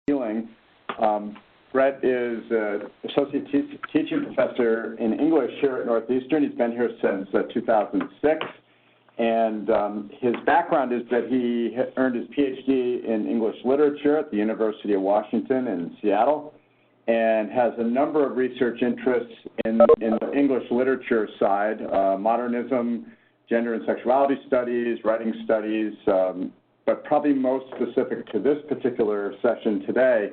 Keeling. Bret is associate teaching professor in English here at Northeastern. He's been here since 2006. And his background is that he earned his Ph.D. in English literature at the University of Washington in Seattle, and has a number of research interests in the English literature side, modernism, gender and sexuality studies, writing studies, but probably most specific to this particular session today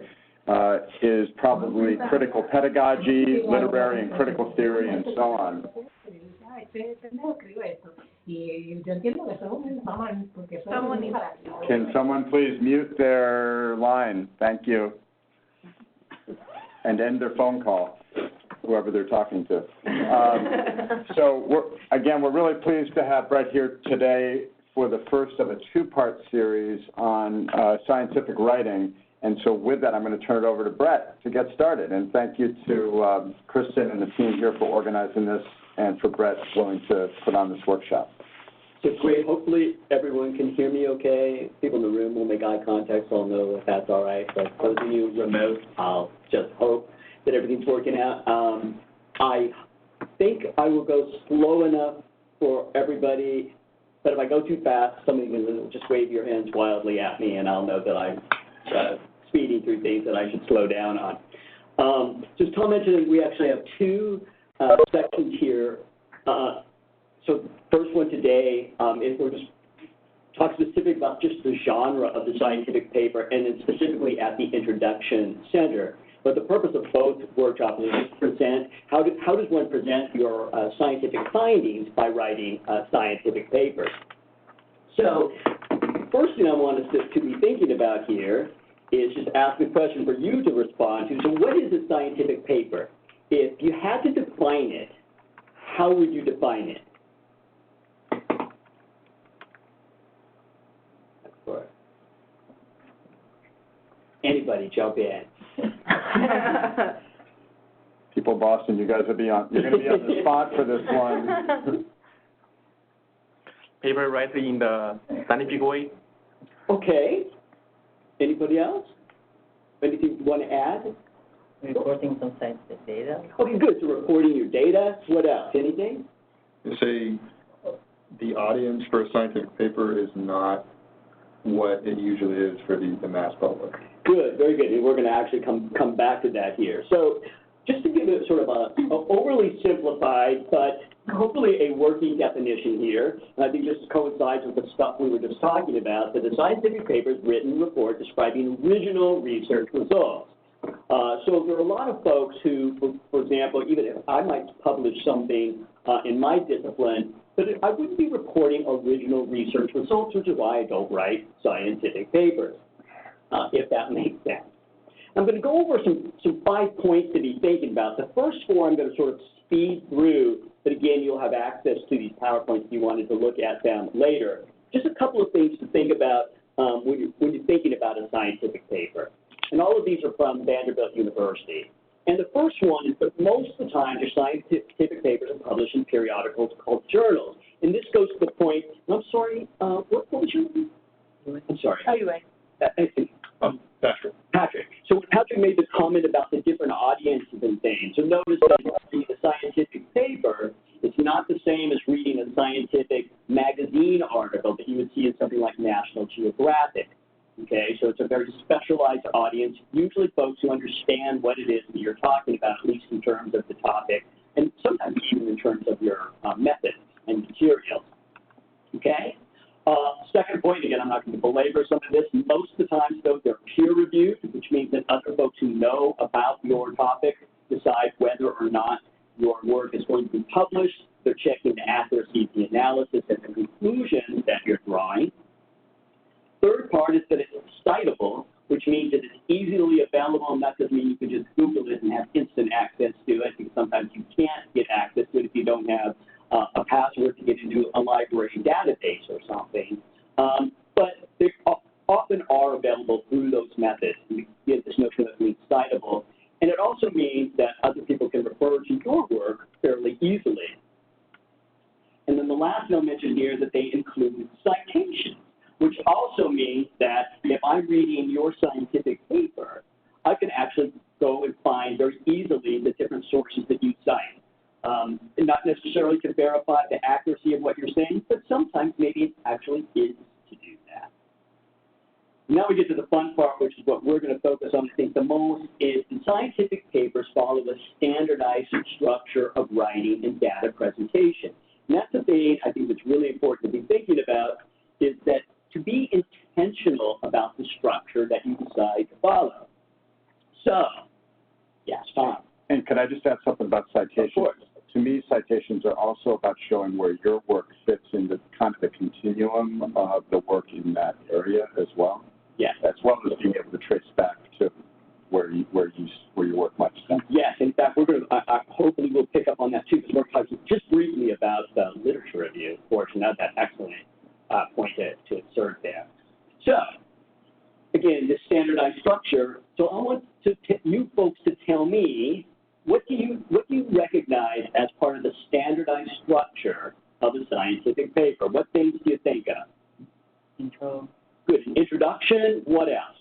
is probably critical pedagogy, literary and critical theory, and so on. Can someone please mute their line? Thank you. And end their phone call, whoever they're talking to. So we're really pleased to have Bret here today for the first of a two-part series on scientific writing. And so with that, I'm going to turn it over to Bret to get started. And thank you to Kristen and the team here for organizing this, and for Bret willing to put on this workshop. So great. Hopefully everyone can hear me okay. People in the room will make eye contact, so I'll know if that's all right. But those of you remote, I'll just hope that everything's working out. I think I will go slow enough for everybody, but if I go too fast, somebody can just wave your hands wildly at me, and I'll know that I'm speeding through things that I should slow down on. So as Tom mentioned, we actually have two sections here. So the first one today is we're just talk specific about just the genre of the scientific paper, and then specifically at the Introduction Center. But the purpose of both workshops is to present how does one present your scientific findings by writing scientific papers. So first thing I want us to be thinking about here is just ask a question for you to respond to. So what is a scientific paper? If you had to define it, how would you define it? Anybody jump in. People, Boston, you guys will be on. You're going to be on the spot for this one. Paper writing in the scientific way. Okay. Anybody else? Anything you want to add? Reporting some scientific data. Okay, good. So reporting your data. What else? Anything? You say the audience for a scientific paper is not what it usually is for the mass public. Good, very good. And we're going to actually come back to that here. So just to give it sort of a overly simplified, but hopefully a working definition here, and I think this coincides with the stuff we were just talking about, that a scientific paper is written report describing original research results. So there are a lot of folks who, for example, even if I might publish something in my discipline, but I wouldn't be reporting original research results, which is why I don't write scientific papers, if that makes sense. I'm going to go over some 5 points to be thinking about. The first 4 I'm going to sort of speed through, but again, you'll have access to these PowerPoints if you wanted to look at them later. Just a couple of things to think about when you're thinking about a scientific paper. And all of these are from Vanderbilt University. And the first one is that most of the time your scientific papers are published in periodicals called journals. And this goes to the point, I'm sorry, what was your name? I'm sorry. Oh, you right. Patrick. Patrick. So when Patrick made the comment about the different audiences and things, so notice that reading a scientific paper, it's not the same as reading a scientific magazine article that you would see in something like National Geographic. Okay, so it's a very specialized audience, usually folks who understand what it is that you're talking about, at least in terms of the topic, and sometimes even in terms of your methods and materials. Okay? Second point, again, I'm not going to belabor some of this. Most of the time, though, they're peer-reviewed, which means that other folks who know about your topic decide whether or not your work is going to be published. They're checking the accuracy of the analysis and the conclusions that you're drawing. Third part is that it's citable, which means that it's easily available, and that doesn't mean you can just Google it and have instant access to it, because sometimes you can't get access to it if you don't have a password to get into a library database or something. But they often are available through those methods. You get this notion of being citable. And it also means that other people can refer to your work fairly easily. And then the last thing I'll mention here is that they include citations, which also means that if I'm reading your scientific paper, which is what we're going to focus on, I think, the most, is the scientific papers follow a standardized structure of writing and data presentation. And that's the thing I think that's really important to be thinking about, is that to be intentional about the structure that you decide to follow. So, yes, Tom. And could I just add something about citations? Of course. To me, citations are also about showing where your work fits into kind of the continuum of the work in that area as well. Yes. As well as being able to trace back to where your work might stand. Yes, in fact, we're going to, hopefully we'll pick up on that too, because we're talking just briefly about the literature review portion. That's an excellent point to insert there. So, again, this standardized structure. So I want you folks to tell me, what do you recognize as part of the standardized structure of a scientific paper? What things do you think of? Intro. Good. Introduction. What else?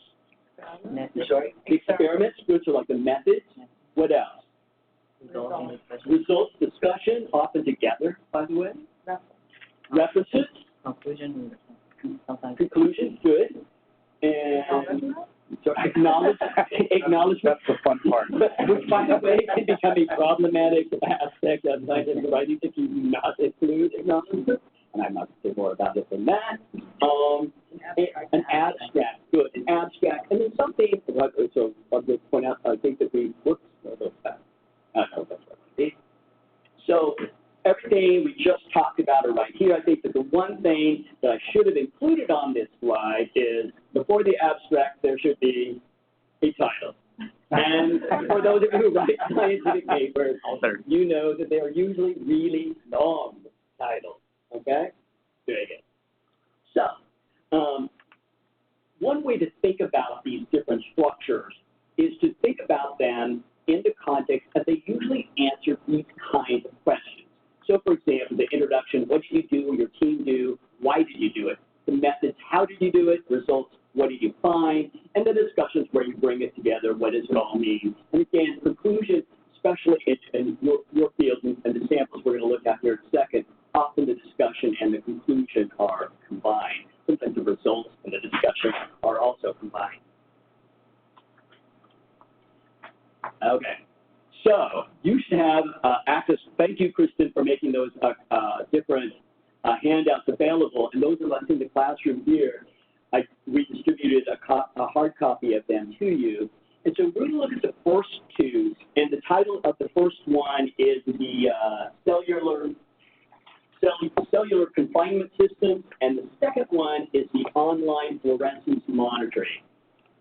Method. Sorry. Experiments. Good. So like the methods. What else? Results. Discussion. Often together, by the way. References. Conclusion. Sometimes. Conclusion. Good. And so acknowledgement. That's the fun part. Which, by the way, can become a problematic aspect of scientific writing if you do not include acknowledgement. And I'm not going to say more about it than that. An abstract, good, an abstract, and then something. So I'll just point out. I think that we. Whoops, no, that's right. So everything we just talked about are right here. I think that the one thing that I should have included on this slide is before the abstract, there should be a title. And for those of you who write scientific papers, you know that they are usually really long titles. Okay? Very good. So, one way to think about these different structures is to think about them in the context that they usually answer these kinds of questions. So, for example, the introduction, what did you do, your team do, why did you do it? The methods, how did you do it? Results, what did you find? And the discussions where you bring it together, what does it all mean? And again, conclusion, especially in your field and the samples we're going to look at here in a second, often the discussion and the conclusion are combined. Sometimes the results and the discussion are also combined. Okay. So you should have access. Thank you, Kristen, for making those different handouts available. And those of us in the classroom here, I redistributed a hard copy of them to you. And so we're going to look at the first two. And the title of the first one is the cellular confinement system. And the second one is the online fluorescence monitoring.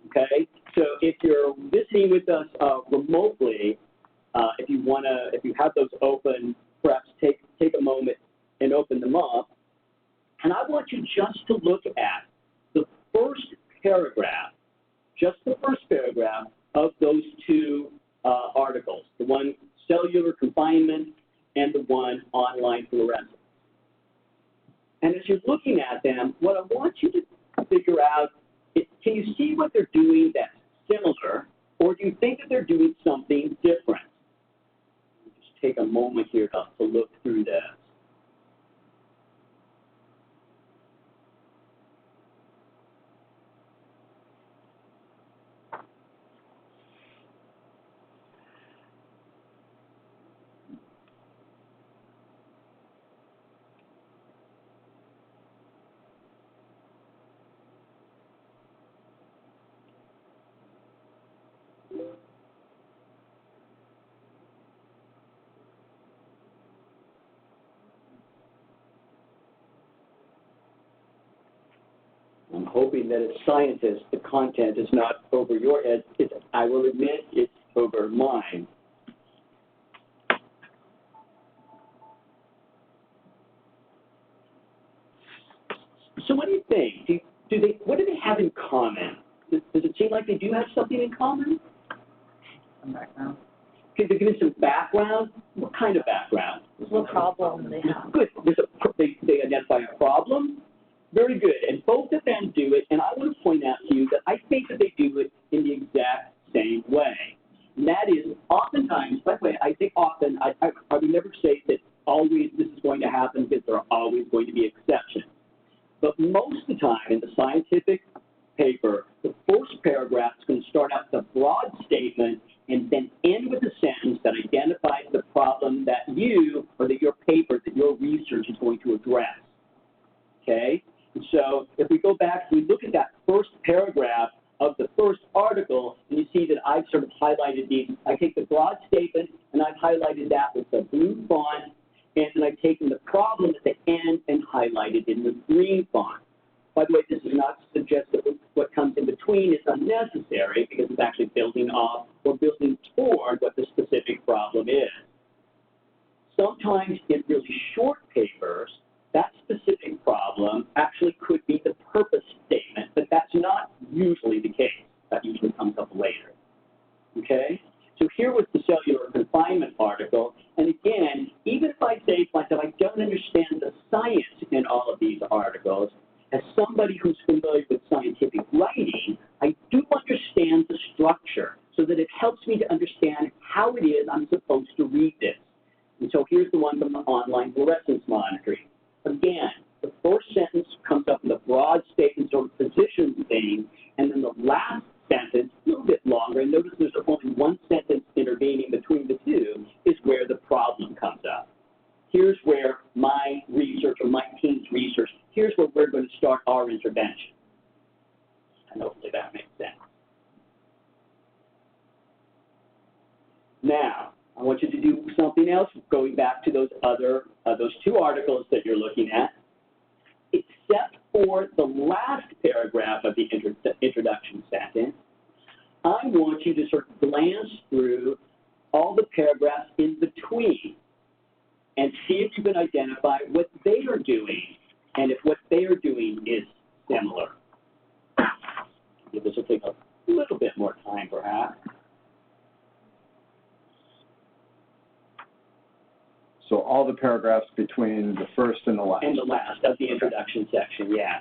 Okay? So if you're listening with us remotely, if you have those open, perhaps take a moment and open them up. And I want you just to look at the first paragraph, just the first paragraph of those two articles, the one cellular confinement and the one online fluorescence. And as you're looking at them, what I want you to figure out is, can you see what they're doing that's similar, or do you think that they're doing something different? Just take a moment here to look through this. I'm hoping that as scientists, the content is not over your head. I will admit it's over mine. So what do you think? What do they have in common? Does it seem like they do have something in common? Some background. Could they give me some background? What kind of background? What problem they have? Good. They identify a problem. Very good. And both of them do it. And I want to point out to you that I think that they do it in the exact same way. And that is, oftentimes, by the way, I think often, I would never say that always this is going to happen, because there are always going to be exceptions. But most of the time in the scientific paper, the first paragraph paragraph is going to start out with a broad statement and then end with a sentence that identifies the problem that you or that your paper, that your research is going to address. Okay? And so if we go back, we look at that first paragraph of the first article, and you see that I've sort of highlighted these. I take the broad statement, and I've highlighted that with the blue font, and then I've taken the problem at the end and highlighted it in the green font. By the way, this is not to suggest that what comes in between is unnecessary, because it's actually building off or building toward what the specific problem is. Sometimes in really short papers, that specific problem actually could be the purpose statement, but that's not usually the case. That usually comes up later. Okay? So here was the cellular confinement article, and again, even if I say to myself, I don't understand the science in all of these articles, as somebody who's familiar with scientific writing, I do understand the structure so that it helps me to understand how it is I'm supposed to read this. And so here's the one from the online fluorescence monitoring. Again, the first sentence comes up with a broad statement, sort of positions thing, and then the last sentence, a little bit longer, and notice there's only one sentence intervening between the two, is where the problem comes up. Here's where my research, or my team's research, here's where we're going to start our intervention. And hopefully that makes sense. Now, I want you to do something else, going back to those two articles that you're looking at, except for the last paragraph of the introduction sentence. I want you to sort of glance through all the paragraphs in between and see if you can identify what they are doing and if what they are doing is similar. This will take a little bit more time, perhaps. So all the paragraphs between the first and the last. And the last of the introduction section, yeah.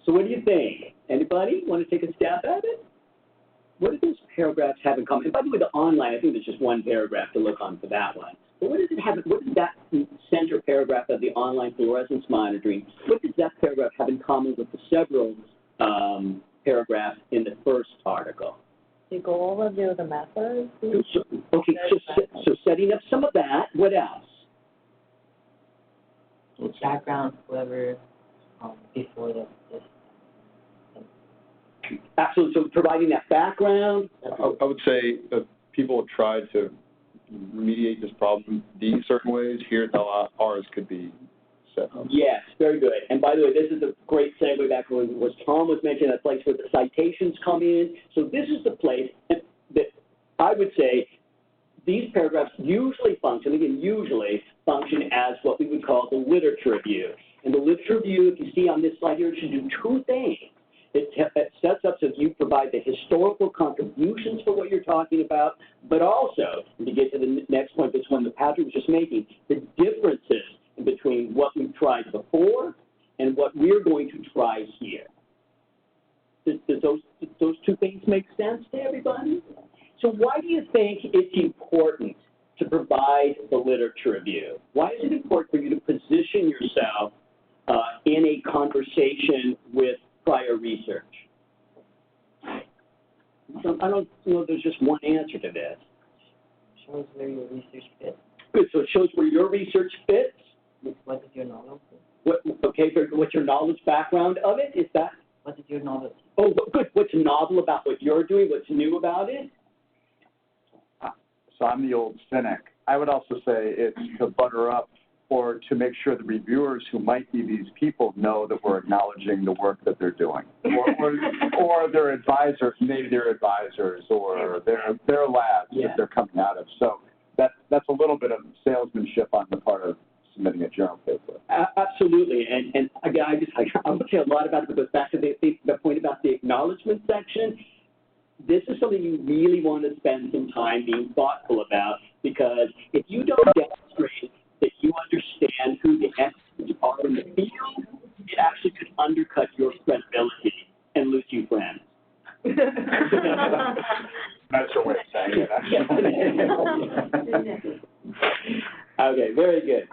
So what do you think? Anybody want to take a stab at it? What do those paragraphs have in common? And by the way, the online, I think there's just one paragraph to look on for that one. But what does it have? What does that center paragraph of the online fluorescence monitoring, what does that paragraph have in common with the several paragraphs in the first article? You go over the methods. So setting up some of that, what else? Background, whoever before this. Absolutely. So providing that background. I would say that people have tried to remediate this problem these certain ways. Here's how ours could be set up. Yes, very good. And by the way, this is a great segue back to what Tom was mentioning, that place where the citations come in. So this is the place that I would say these paragraphs usually function as what we would call the literature review. And the literature review, if you see on this slide here, it should do two things. it sets up so you provide the historical contributions for what you're talking about, but also, and to get to the next point, this one that Patrick was just making, the differences between what we've tried before and what we're going to try here. Does those two things make sense to everybody? So why do you think it's important to provide the literature review? Why is it important for you to position yourself in a conversation with prior research? So I don't know there's just one answer to this. Shows where your research fits. Good, so it shows where your research fits. What is your knowledge? What's your knowledge background of it? Is that? What is your knowledge? Oh, good. What's novel about what you're doing? What's new about it? So I'm the old cynic. I would also say it's to butter up or to make sure the reviewers who might be these people know that we're acknowledging the work that they're doing. Or their advisors, maybe their advisors or their labs that they're coming out of. So that's a little bit of salesmanship on the part of submitting a journal paper. Absolutely. And again, I would say a lot about it, but it goes back to the point about the acknowledgement section. This is something you really want to spend some time being thoughtful about, because if you don't demonstrate that you understand who the experts are in the field, it actually could undercut your credibility and lose you friends. That's your way of saying it. Okay, very good.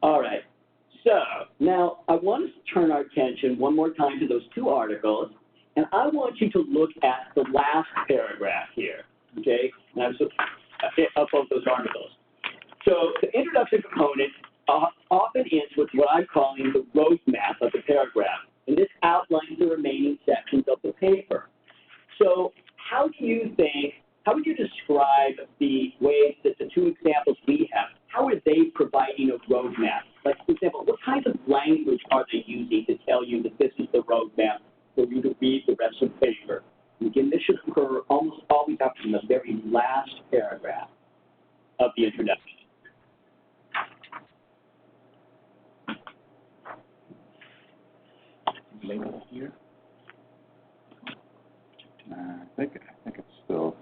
All right. So now I want us to turn our attention one more time to those two articles, and I want you to look at the last paragraph here, okay, of both those articles. So the introduction component often ends with what I'm calling the roadmap of the paragraph, and this outlines the remaining sections of the paper. So how would you describe the ways that the two examples we have, how are they providing a roadmap? Like, for example, what kinds of language are they using to tell you that this is the roadmap for you to read the rest of the paper? And again, this should occur almost always up in the very last paragraph of the introduction. Label here. I think it's still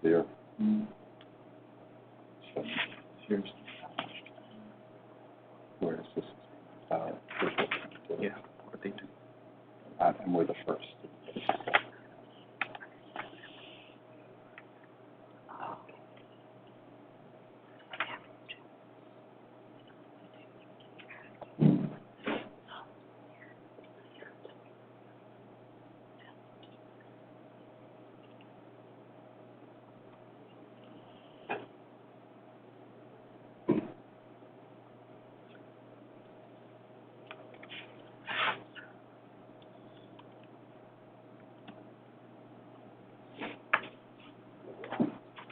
there. So here's where is this? Yeah, what they do. And we're the first.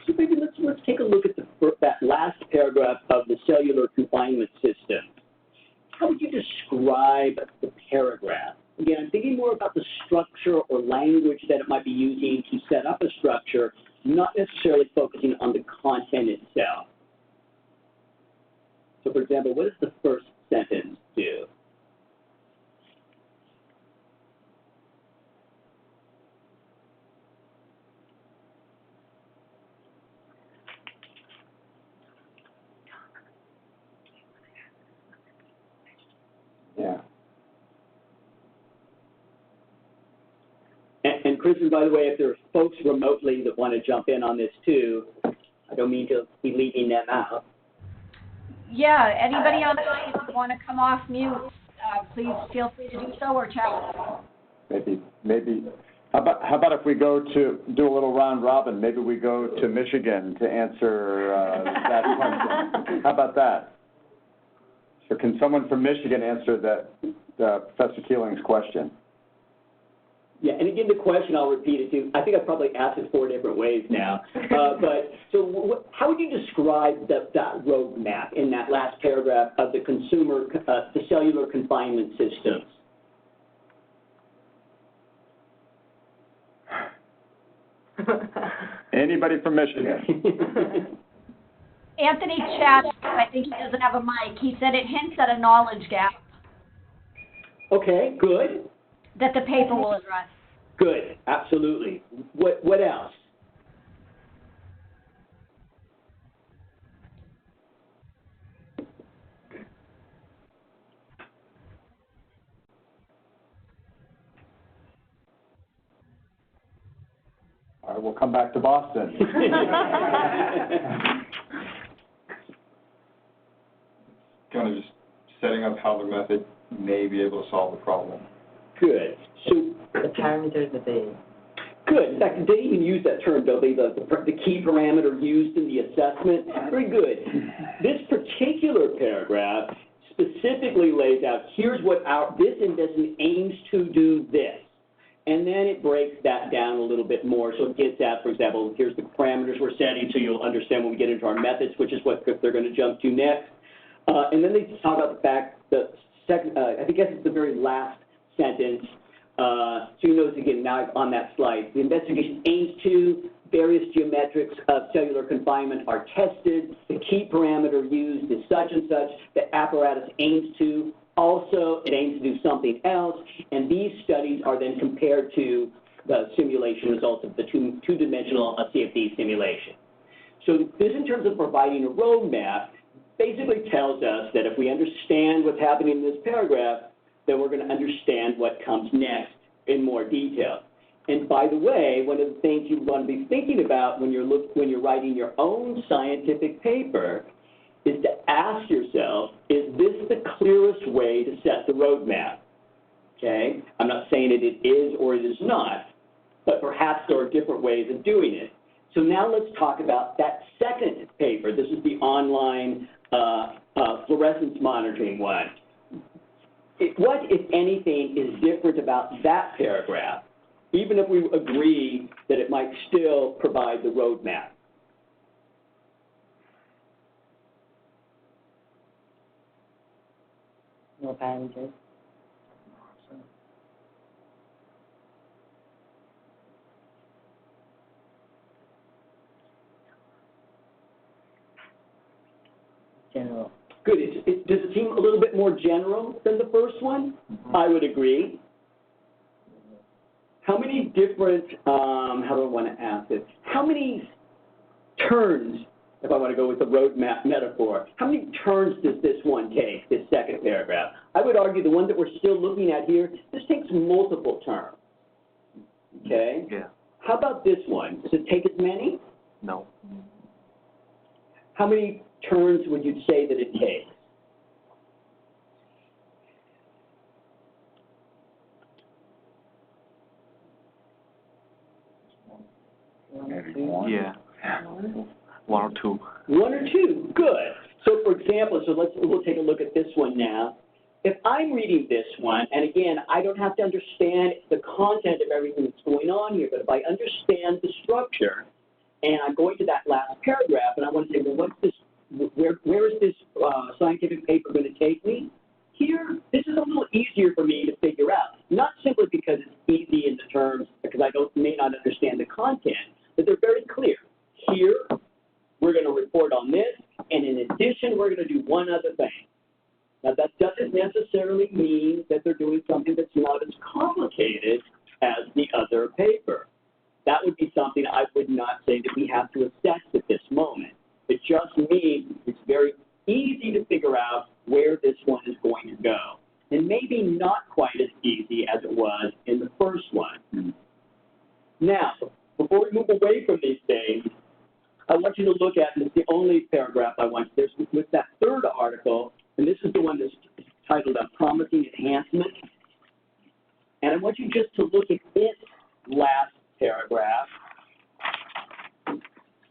So maybe let's take a look at that last paragraph of the cellular confinement system. How would you describe the paragraph? Again, I'm thinking more about the structure or language that it might be using to set up a structure, not necessarily focusing on the content itself. So, for example, what does the first sentence do? Yeah. And Kristen, by the way, if there are folks remotely that want to jump in on this too, I don't mean to be leaving them out. Yeah, anybody online, if you want to come off mute, please feel free to do so or chat. Maybe. How about if we go to do a little round robin? Maybe we go to Michigan to answer that question. How about that? So can someone from Michigan answer Professor Keeling's question? Yeah, and again, the question, I'll repeat it too. I think I've probably asked it 4 different ways now. But so how would you describe that roadmap in that last paragraph of the cellular confinement systems? Anybody from Michigan? Anthony chat, I think he doesn't have a mic. He said it hints at a knowledge gap. Okay, good. that the paper will address. Good, absolutely. What else? All right, we'll come back to Boston. Kind of just setting up how the method may be able to solve the problem. Good. So, The parameters that they, good. In fact, they even use that term, don't they? The key parameter used in the assessment. Very good. This particular paragraph specifically lays out, here's what this investment aims to do this. And then it breaks that down a little bit more. So it gets at, for example, here's the parameters we're setting, so you'll understand when we get into our methods, which is what they're going to jump to next. And then they talk about the fact that, I think it's the very last sentence. So you notice again, now on that slide, the investigation aims to, various geometrics of cellular confinement are tested, the key parameter used is such and such, the apparatus aims to, also it aims to do something else, and these studies are then compared to the simulation results of the two-dimensional CFD simulation. So this, in terms of providing a roadmap, basically tells us that if we understand what's happening in this paragraph, then we're going to understand what comes next in more detail. And by the way, one of the things you want to be thinking about when you're writing your own scientific paper is to ask yourself, is this the clearest way to set the roadmap? Okay? I'm not saying it is or it is not, but perhaps there are different ways of doing it. So now let's talk about that second paper. This is the online fluorescence monitoring one. What, if anything, is different about that paragraph, even if we agree that it might still provide the roadmap? no parameters. General. Good. Does it seem a little bit more general than the first one? I would agree. How many different, how do I want to ask this? How many turns, if I want to go with the roadmap metaphor, how many turns does this one take, this second paragraph? I would argue the one that we're still looking at here, this takes multiple turns. Okay? Yeah. How about this one? Does it take as many? No. How many turns would you say that it takes? Maybe one. Yeah. One or two. One or two, good. So for example, we'll take a look at this one now. If I'm reading this one, and again, I don't have to understand the content of everything that's going on here, but if I understand the structure, and I'm going to that last paragraph, and I want to say, well, what's this? Where is this scientific paper going to take me? Here, this is a little easier for me to figure out, not simply because it's easy in the terms, because I may not understand the content, but they're very clear. Here, we're going to report on this, and in addition, we're going to do one other thing. Now, that doesn't necessarily mean that they're doing something that's not as complicated as the other paper. That would be something I would not say that we have to assess at this moment. It just means it's very easy to figure out where this one is going to go, and maybe not quite as easy as it was in the first one. Now, before we move away from these things, I want you to look at, and it's the only paragraph I want, there's with that third article, and this is the one that's titled Promising Enhancement, and I want you just to look at its last paragraph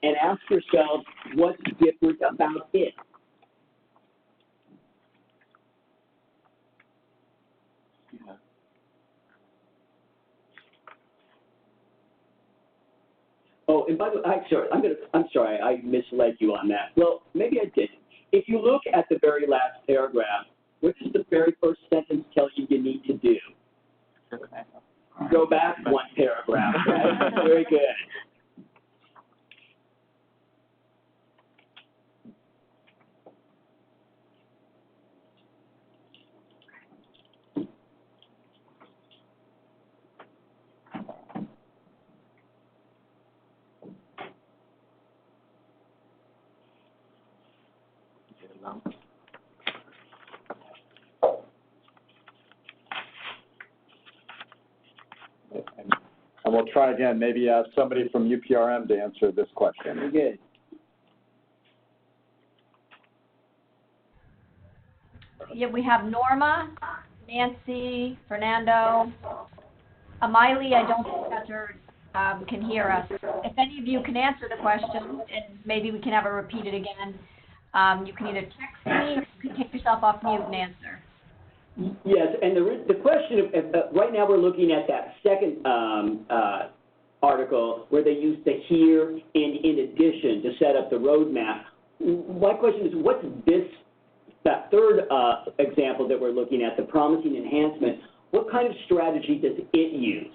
and ask yourself what's different about it. Yeah. Oh, and by the way, I'm sorry, I misled you on that. Well, maybe I didn't. If you look at the very last paragraph, what does the very first sentence tell you need to do? Go back one paragraph, right? Very good. And we'll try again, maybe ask somebody from UPRM to answer this question. Very good. Yeah, we have Norma, Nancy, Fernando, Amiley, I don't think Petter can hear us. If any of you can answer the question, and maybe we can have her repeat it again, you can either text me or you can take yourself off mute and answer. Yes, and the question of, right now we're looking at that second article where they use the here and in addition to set up the roadmap. My question is, what's that third example that we're looking at, the promising enhancement, what kind of strategy does it use?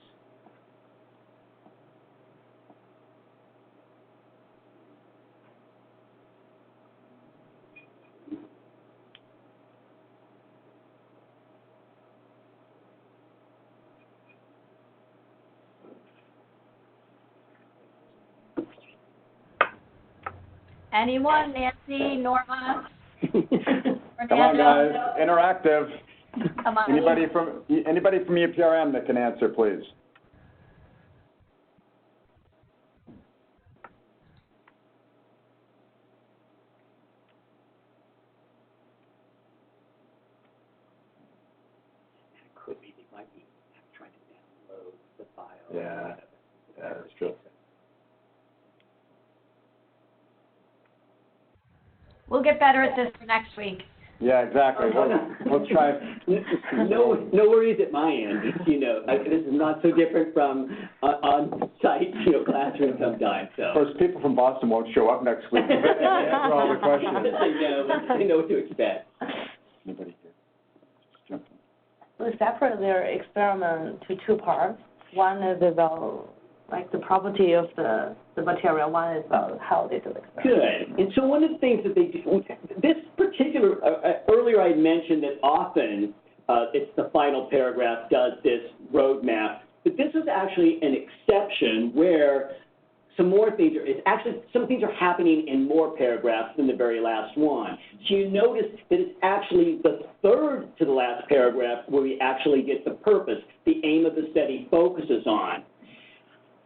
Anyone? Nancy, Norma? Come on, guys, interactive. Amiley? Anybody from UPRM that can answer, please. Could be, they might be trying to download the file. Yeah, that's true. We'll get better at this for next week. Yeah, exactly. We'll try. No worries at my end. This is not so different from on-site, classroom sometimes. So. Of course, people from Boston won't show up next week to answer all the questions. They know what to expect. Anybody here? Just jump in. We separate their experiment to two parts. One is about the property of the material. One is about how they do the experiment. Good. And so one of the things that they do, this particular, earlier I mentioned that often it's the final paragraph does this roadmap, but this is actually an exception where some things are happening in more paragraphs than the very last one. So you notice that it's actually the third to the last paragraph where we actually get the purpose, the aim of the study focuses on.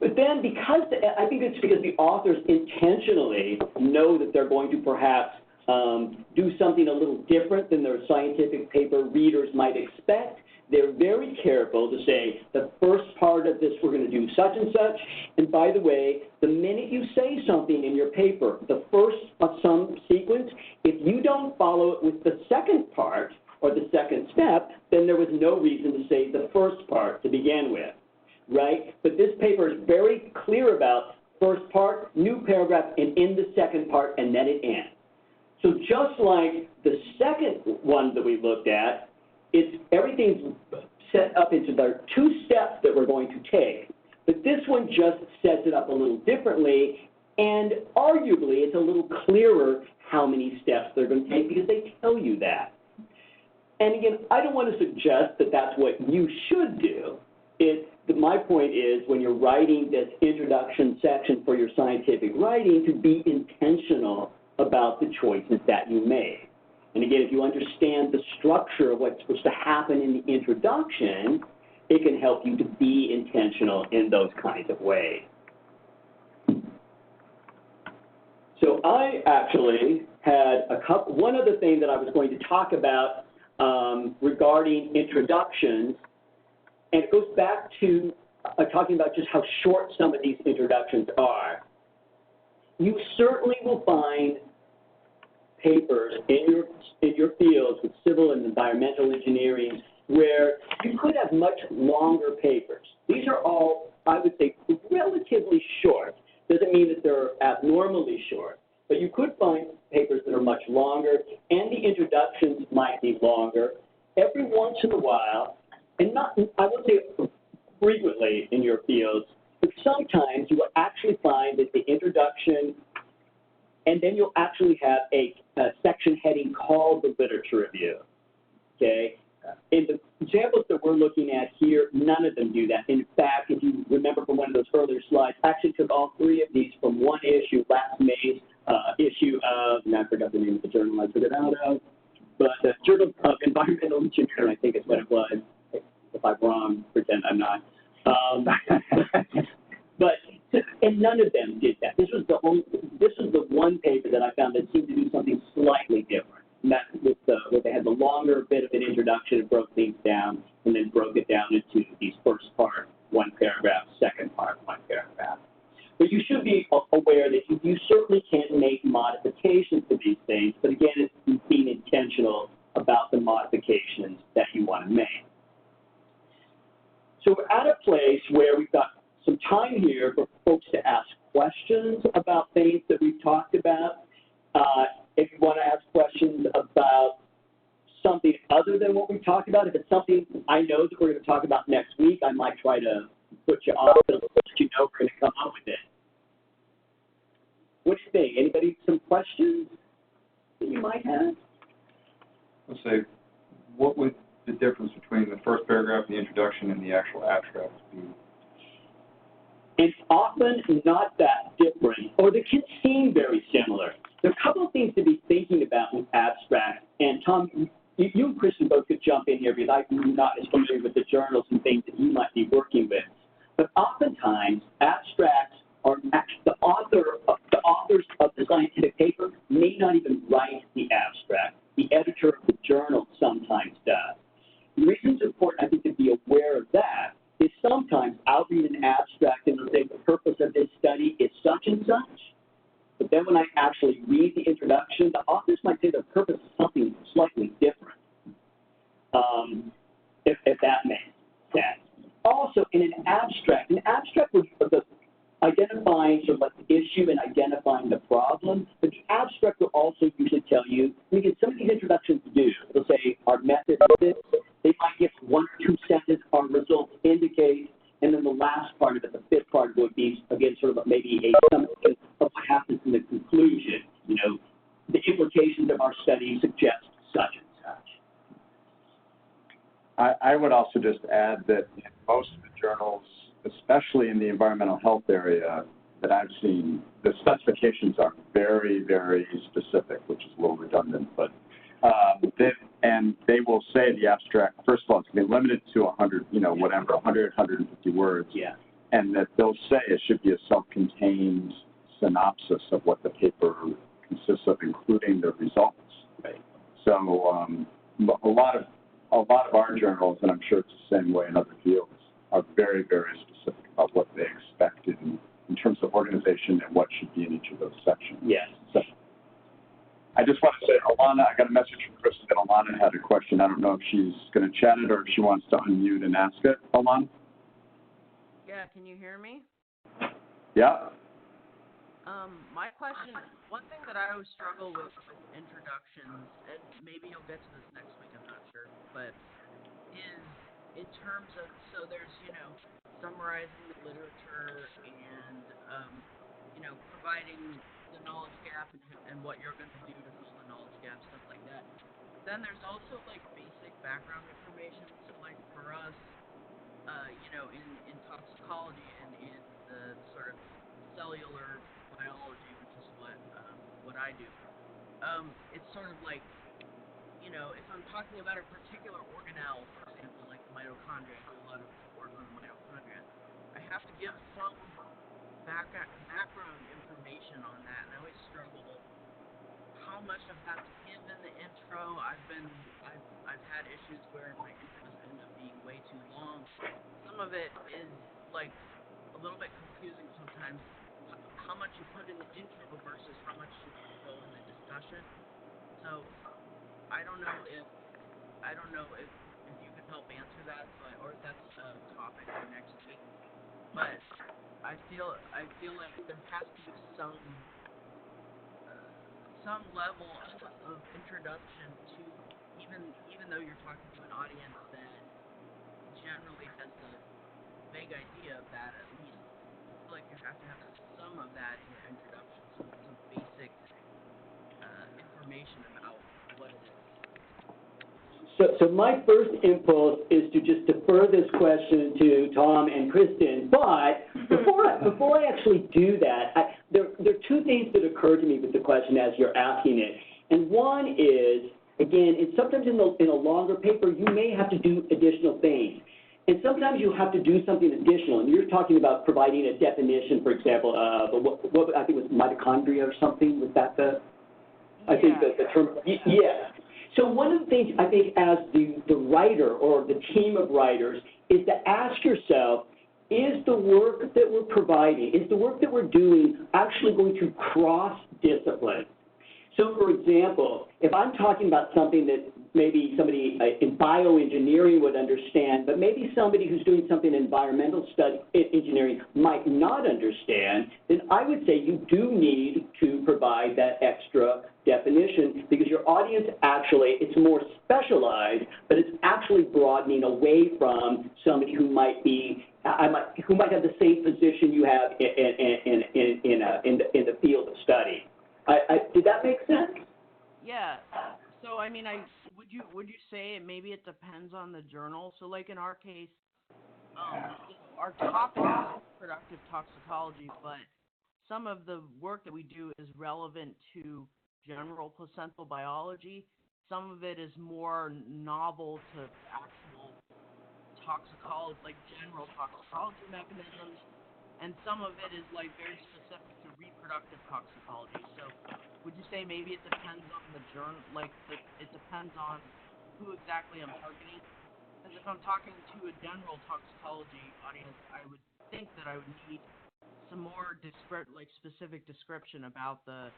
But then I think it's because the authors intentionally know that they're going to perhaps do something a little different than their scientific paper readers might expect, they're very careful to say the first part of this we're going to do such and such, and by the way, the minute you say something in your paper, the first of some sequence, if you don't follow it with the second part or the second step, then there was no reason to say the first part to begin with. Right? But this paper is very clear about first part, new paragraph, and in the second part, and then it ends. So just like the second one that we looked at, everything's set up into the two steps that we're going to take. But this one just sets it up a little differently, and arguably it's a little clearer how many steps they're going to take because they tell you that. And again, I don't want to suggest that that's what you should do. My point is when you're writing this introduction section for your scientific writing to be intentional about the choices that you made. And again, if you understand the structure of what's supposed to happen in the introduction, it can help you to be intentional in those kinds of ways. So I actually had one other thing that I was going to talk about regarding introductions. And it goes back to talking about just how short some of these introductions are. You certainly will find papers in your fields with civil and environmental engineering where you could have much longer papers. These are all, I would say, relatively short. Doesn't mean that they're abnormally short, but you could find papers that are much longer, and the introductions might be longer. Every once in a while, and I would say frequently in your fields, but sometimes you will actually find that the introduction, and then you'll actually have a section heading called the literature review, okay? In the examples that we're looking at here, none of them do that. In fact, if you remember from one of those earlier slides, I actually took all three of these from one issue, last May's issue of, and I forgot the name of the journal I took it out of, but the Journal of Environmental Engineering, I think is what it was. If I'm wrong, pretend I'm not. But and none of them did that. This was the one paper that I found that seemed to do something slightly different. And that was where they had the longer bit of an introduction and broke things down, and then broke it down into these first part, one paragraph, second part, one paragraph. But you should be aware that you certainly can make modifications to these things, but again, it's being intentional about the modifications that you want to make. So we're at a place where we've got some time here for folks to ask questions about things that we've talked about. If you want to ask questions about something other than what we talked about, if it's something I know that we're going to talk about next week, I might try to put you off and let you know we're going to come up with it. What do you think? Anybody some questions that you might have? Let's say, what would the difference between the first paragraph, the introduction, and the actual abstract be? It's often not that different, or they can seem very similar. There are a couple of things to be thinking about with abstract, and Tom, you and Kristen both could jump in here because I'm not as familiar with the journals and things that you might be working with. But oftentimes, abstracts are actually the authors of the scientific paper may not even write the abstract. The editor of the journal sometimes does. The reason it's important, I think, to be aware of that is sometimes I'll read an abstract and they'll say the purpose of this study is such and such. But then when I actually read the introduction, the authors might say the purpose is something slightly different, if that makes sense. Also, in an abstract would be the identifying sort of like the issue and identifying the problem, but the abstract will also usually tell you, some of these introductions do. They'll say, our method is this. They might give 1 or 2 sentences, our results indicate, and then the last part of it, the fifth part would be, again, sort of maybe a summary of what happens in the conclusion. The implications of our study suggest such and such. I would also just add that in most of the journals, especially in the environmental health area that I've seen, the specifications are very, very specific, which is a little redundant, but they will say the abstract, first of all, it's going to be limited to 100, 150 words. Yeah. And that they'll say it should be a self-contained synopsis of what the paper consists of, including the results. Right. So a lot of our journals, and I'm sure it's the same way in other fields, are very, very specific about what they expect in terms of organization and what should be in each of those sections. Yes. So, I just want to say, Alana, I got a message from Kristen that Alana had a question. I don't know if she's going to chat it or if she wants to unmute and ask it. Alana? Yeah, can you hear me? Yeah. My question, one thing that I always struggle with introductions, and maybe you'll get to this next week, I'm not sure, but is in terms of, so there's, summarizing the literature and, providing the knowledge gap and what you're going to do to fill the knowledge gap, stuff like that. Then there's also, basic background information. So, for us, in toxicology and in the sort of cellular biology, which is what I do, it's sort of if I'm talking about a particular organelle, for example, like the mitochondria, I do a lot of work on the mitochondria, I have to give some background information on that, and I always struggle with how much of that to give in the intro. I've had issues where my intros end up being way too long. Some of it is a little bit confusing sometimes, how much you put in the intro versus how much you go in the discussion. So I don't know if you can help answer that, or if that's a topic for next week. But I feel like there has to be some level of introduction to, even though you're talking to an audience that generally has a vague idea of that, at least I feel like you have to have some of that in your introduction, some basic information about what it is. So my first impulse is to just defer this question to Tom and Kristen, but before I actually do that, there are two things that occur to me with the question as you're asking it. And one is, again, it's sometimes in a longer paper, you may have to do additional things. And sometimes you have to do something additional. And you're talking about providing a definition, for example, of what I think was mitochondria or something. Was that I think the term, yes. So one of the things I think as the writer or the team of writers is to ask yourself, is the work that we're providing, is the work that we're doing actually going to cross discipline? So, for example, if I'm talking about something that maybe somebody in bioengineering would understand, but maybe somebody who's doing something in environmental engineering might not understand, then I would say you do need to provide that extra definition because your audience actually, it's more specialized, but it's actually broadening away from somebody who might be, who might have the same position you have in the field of study. Did that make sense? Yeah. So I mean, would you say maybe it depends on the journal? So like in our case, our topic is productive toxicology, but some of the work that we do is relevant to general placental biology. Some of it is more novel to actual toxicology, like general toxicology mechanisms. And some of it is like very specific to reproductive toxicology. So would you say maybe it depends on the journal, it depends on who exactly I'm targeting? Because if I'm talking to a general toxicology audience, I would think that I would need some more specific description about the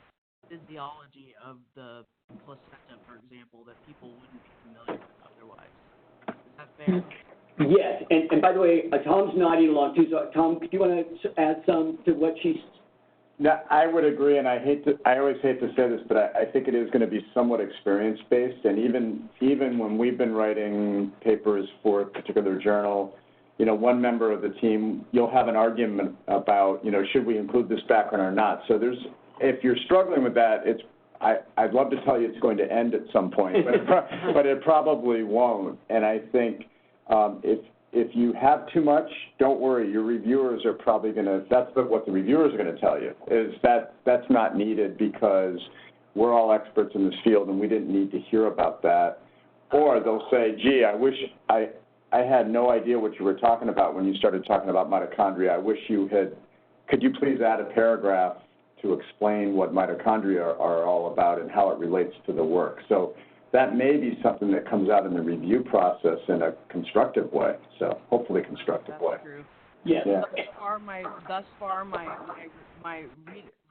physiology of the placenta, for example, that people wouldn't be familiar with otherwise. Is that fair? Yes, and by the way, Tom's nodding along too. So, Tom, do you want to add some to what she's? No, I would agree, and I always hate to say this, but I think it is going to be somewhat experience-based. And even when we've been writing papers for a particular journal, one member of the team, you'll have an argument about, should we include this background or not. So if you're struggling with that, I'd love to tell you it's going to end at some point, but it probably won't. And I think if you have too much, don't worry. Your reviewers are probably going to, that's what the reviewers are going to tell you, is that that's not needed because we're all experts in this field and we didn't need to hear about that. Or they'll say, gee, I wish I had no idea what you were talking about when you started talking about mitochondria. I wish could you please add a paragraph to explain what mitochondria are all about and how it relates to the work. So that may be something that comes out in the review process in a constructive way. So hopefully constructive way. That's true. Yeah. Thus far, my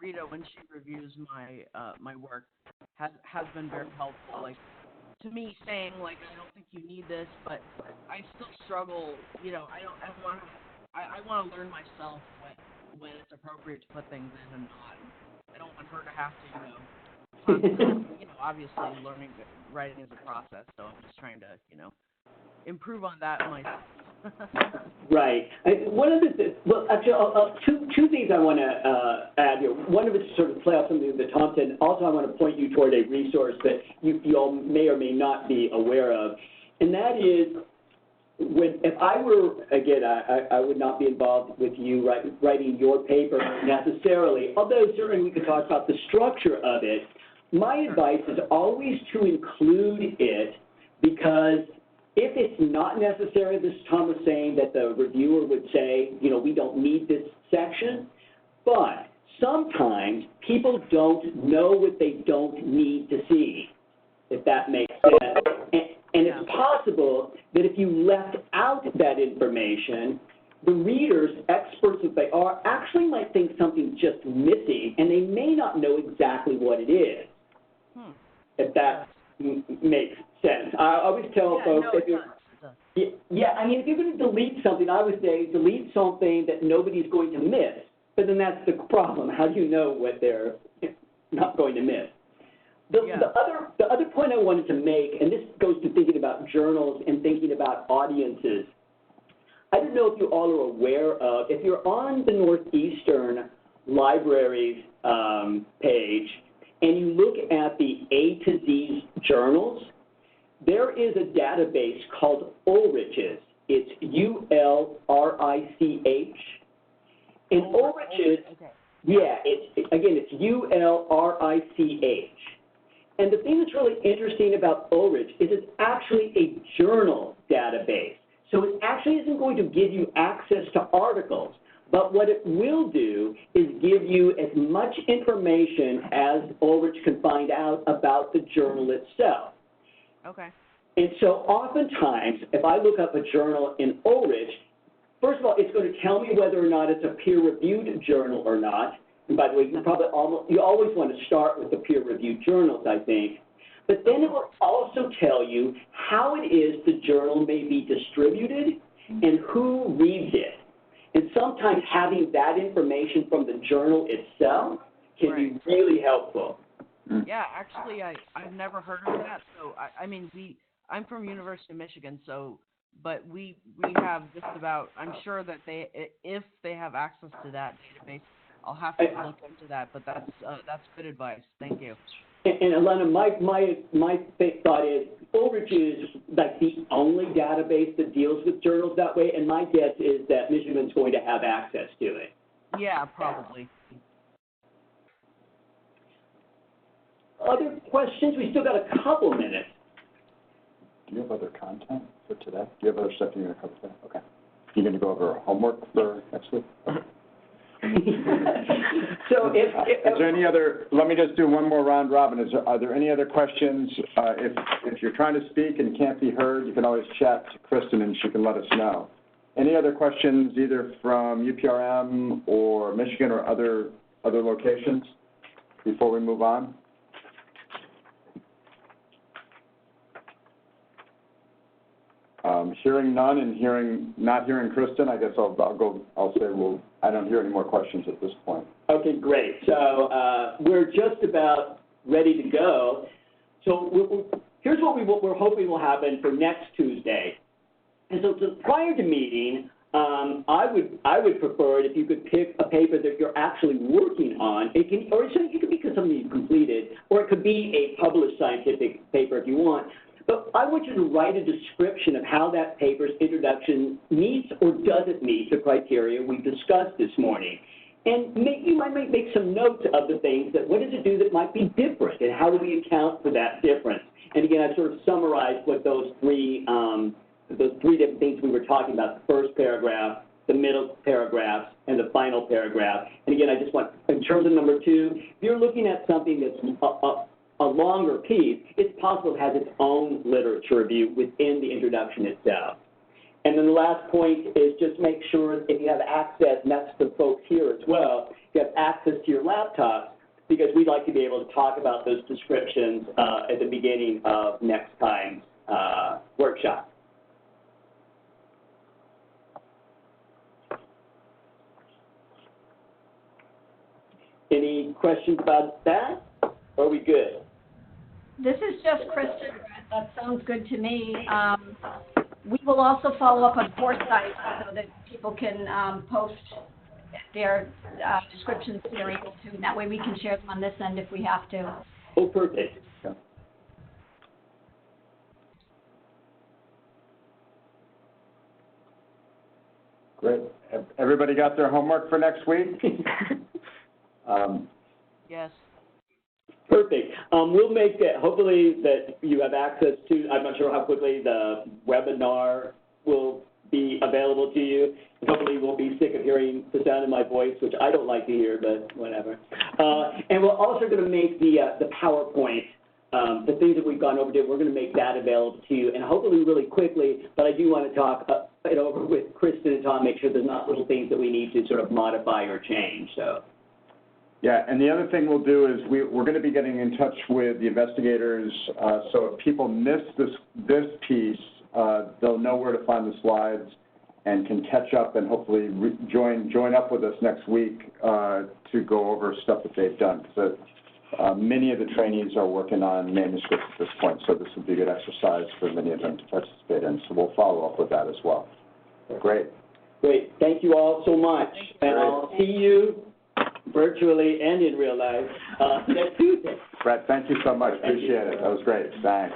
Rita, when she reviews my work, has been very helpful. Like to me, saying I don't think you need this, but I still struggle. I want to learn myself when it's appropriate to put things in and not. I don't want her to have to, obviously writing is a process, so I'm just trying to, improve on that myself. Right. One of two things I want to add here. One of it is sort of play off something that Tom said. Also, I want to point you toward a resource that you all may or may not be aware of, and that is if I were, again, I would not be involved with you writing your paper necessarily, although certainly we could talk about the structure of it. My advice is always to include it because if it's not necessary, this Tom was saying that the reviewer would say, we don't need this section, but sometimes people don't know what they don't need to see, if that makes sense. And it's possible that if you left out that information, the readers, experts as they are, actually might think something's just missing, and they may not know exactly what it is, if that makes sense. I always tell folks, if you're going to delete something, I would say delete something that nobody's going to miss, but then that's the problem. How do you know what they're not going to miss? The other point I wanted to make, and this goes to thinking about journals and thinking about audiences, I don't know if you all are aware of, if you're on the Northeastern Library's page and you look at the A to Z journals, there is a database called Ulrich's. It's ULRICH. And Ulrich's, Yeah, it's ULRICH. And the thing that's really interesting about Ulrich is it's actually a journal database. So it actually isn't going to give you access to articles, but what it will do is give you as much information as Ulrich can find out about the journal itself. Okay. And so oftentimes, if I look up a journal in Ulrich, first of all, it's going to tell me whether or not it's a peer-reviewed journal or not. And by the way, you always want to start with the peer-reviewed journals, I think. But then it will also tell you how it is the journal may be distributed and who reads it. And sometimes having that information from the journal itself can be really helpful. Yeah, actually, I've never heard of that. So, I'm from University of Michigan, but we have just about, I'm sure that if they have access to that database, I'll have to look into that, but that's good advice. Thank you. And Elena, my thought is Ulrich is like the only database that deals with journals that way, and my guess is that Michigan's going to have access to it. Yeah, probably. Other questions? We still got a couple minutes. Do you have other content for today? Do you have other stuff you're going to cover today? Okay. You're going to go over homework for next week? Okay. So is there any other, let me just do one more round robin. Are there any other questions? If you're trying to speak and can't be heard, you can always chat to Kristen and she can let us know. Any other questions either from UPRM or Michigan or other locations before we move on? Hearing none and not hearing Kristen, I guess I'll say, well, I don't hear any more questions at this point. Okay, great. So we're just about ready to go. So here's what we're hoping will happen for next Tuesday. And so prior to meeting, I would prefer it if you could pick a paper that you're actually working on. It could be something you completed, or it could be a published scientific paper if you want. But I want you to write a description of how that paper's introduction meets or doesn't meet the criteria we discussed this morning. And you might make some notes of the things that, what does it do that might be different, and how do we account for that difference? And again, I've sort of summarized what those three different things we were talking about, the first paragraph, the middle paragraph, and the final paragraph. And again, I just want, in terms of number 2, if you're looking at something that's a longer piece, it's possible it has its own literature review within the introduction itself. And then the last point is just make sure if you have access, and that's the folks here as well, you have access to your laptops, because we'd like to be able to talk about those descriptions at the beginning of next time's workshop. Any questions about that? Or are we good? This is just Kristen. That sounds good to me. We will also follow up on Foresight so that people can post their descriptions if they're able to, and that way we can share them on this end if we have to. Oh, perfect. Yeah. Great. Everybody got their homework for next week? Yes. Perfect. We'll make it, hopefully that you have access to, I'm not sure how quickly the webinar will be available to you. Hopefully you won't be sick of hearing the sound of my voice, which I don't like to hear, but whatever. And we're also going to make the PowerPoint, the things that we've gone over to, we're going to make that available to you, and hopefully really quickly, but I do want to talk it over with Kristen and Tom, make sure there's not little things that we need to sort of modify or change. So. Yeah, and the other thing we'll do is we're going to be getting in touch with the investigators, so if people miss this piece, they'll know where to find the slides and can catch up and hopefully join up with us next week to go over stuff that they've done. So many of the trainees are working on manuscripts at this point, so this would be a good exercise for many of them to participate in. So we'll follow up with that as well. Great. Great. Thank you all so much. And I'll see you virtually and in real life next Tuesday. Brett, thank you so much. Appreciate it. That was great. Thanks.